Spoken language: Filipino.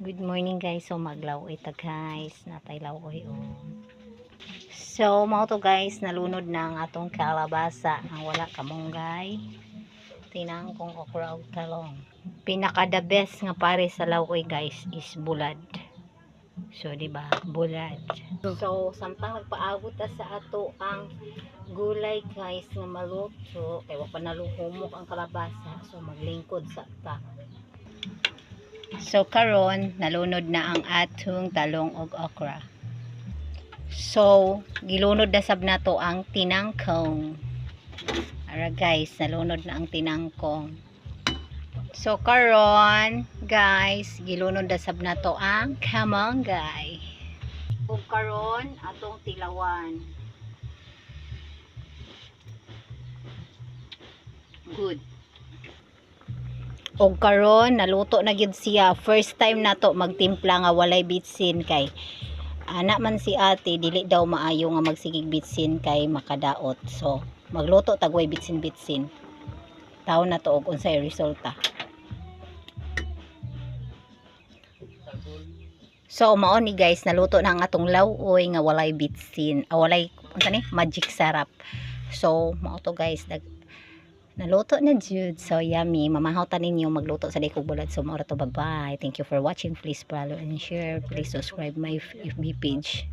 Good morning guys. So maglaw ita guys. Nataylaw ko So mao to guys, nalunod na ang atong kalabasa ang wala kamunggay. Tinangkong okra ug talong. Pinaka the best nga pare sa lawoy guys is bulad. So di ba, bulad. So samtang nagpaabot ta sa ato ang gulay guys nga maluto kay wa pa naluhumok ang kalabasa. So maglingkod sa ta. So karon nalunod na ang atong talong ug okra. So gilunod na sab nato ang tinangkong. Ara guys, nalunod na ang tinangkong. So karon guys, gilunod na sab nato ang kamonggay. Ug karon atong tilawan. Good. Og karon naluto na gyud siya. First time nato magtimpla nga walay bitsin kay ana man si ate dili daw maayo nga magsigig bitsin kay makadaot. So magluto tagway bitsin-bitsin. Taw na to og unsay resulta. So mao ni guys, naluto na ang atong lawoy nga walay bitsin. Walay unsa ni magic sarap. So mao to guys, naluto na jud. So yummy. Mamahaw ta ninyo magluto sa Daycog Bulad. So mao ra to, bye bye. Thank you for watching. Please follow and share. Please subscribe my FB page.